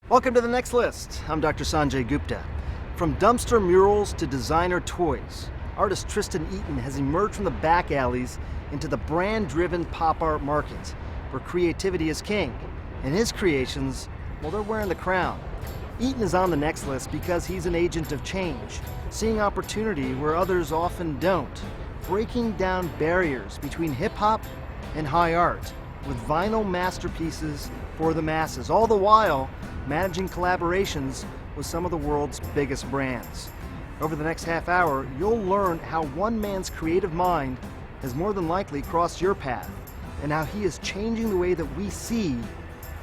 Welcome to The Next List. I'm Dr. Sanjay Gupta. From dumpster murals to designer toys, artist Tristan Eaton has emerged from the back alleys into the brand-driven pop art market, where creativity is king. And his creations, well, they're wearing the crown. Eaton is on The Next List because he's an agent of change, seeing opportunity where others often don't, breaking down barriers between hip-hop and high art, with vinyl masterpieces for the masses, all the while managing collaborations with some of the world's biggest brands. Over the next half hour, you'll learn how one man's creative mind has more than likely crossed your path, and how he is changing the way that we see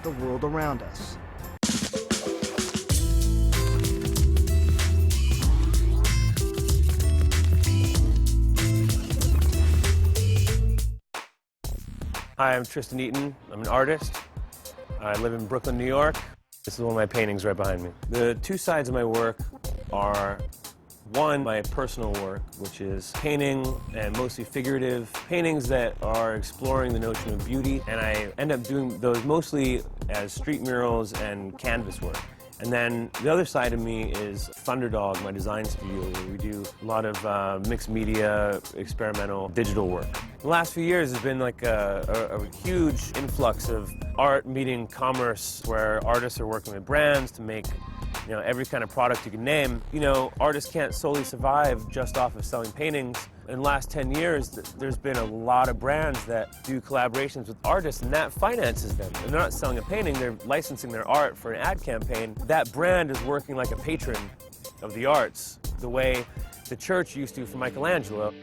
the world around us. Hi, I'm Tristan Eaton. I'm an artist. I live in Brooklyn, New York. This is one of my paintings right behind me. The two sides of my work are, one, my personal work, which is painting and mostly figurative paintings that are exploring the notion of beauty, and I end up doing those mostly as street murals and canvas work. And then the other side of me is Thunderdog, my design studio, where we do a lot of mixed media, experimental, digital work. The last few years has been like a huge influx of art meeting commerce, where artists are working with brands to make every kind of product you can name. Artists can't solely survive just off of selling paintings. In the last 10 years, there's been a lot of brands that do collaborations with artists, and that finances them. And they're not selling a painting, they're licensing their art for an ad campaign. That brand is working like a patron of the arts, the way the church used to for Michelangelo.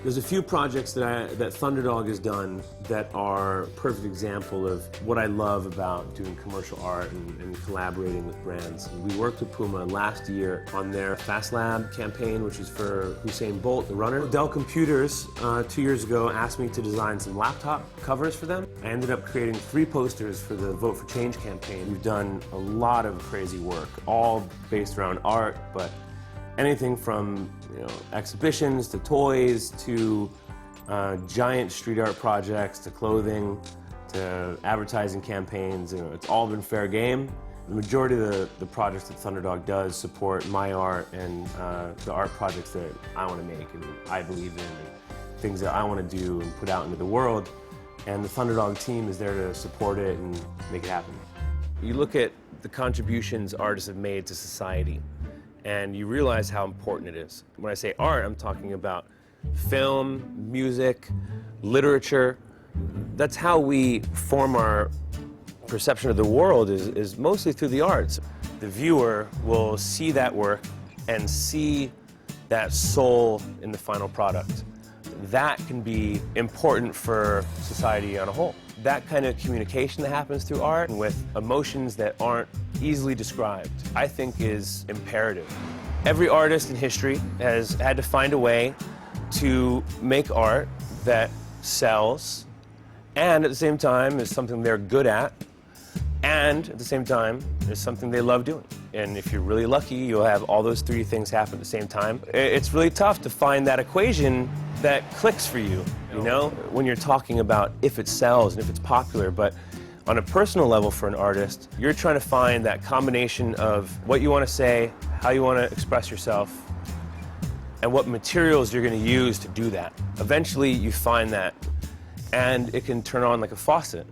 There's a few projects that Thunderdog has done that are a perfect example of what I love about doing commercial art and collaborating with brands. We worked with Puma last year on their Fast Lab campaign, which is for Usain Bolt, the runner. Dell Computers, 2 years ago, asked me to design some laptop covers for them. I ended up creating 3 posters for the Vote for Change campaign. We've done a lot of crazy work, all based around art, but anything from exhibitions to toys to giant street art projects to clothing to advertising campaigns. It's all been fair game. The majority of the projects that Thunderdog does support my art and the art projects that I want to make and I believe in, and things that I want to do and put out into the world. And the Thunderdog team is there to support it and make it happen. You look at the contributions artists have made to society, and you realize how important it is. When I say art, I'm talking about film, music, literature. That's how we form our perception of the world, is mostly through the arts. The viewer will see that work and see that soul in the final product. That can be important for society on a whole. That kind of communication that happens through art and with emotions that aren't easily described, I think is imperative. Every artist in history has had to find a way to make art that sells, and at the same time is something they're good at, and at the same time is something they love doing. And if you're really lucky, you'll have all those 3 things happen at the same time. It's really tough to find that equation that clicks for you, when you're talking about if it sells and if it's popular. But on a personal level for an artist, you're trying to find that combination of what you want to say, how you want to express yourself, and what materials you're going to use to do that. Eventually you find that, and it can turn on like a faucet.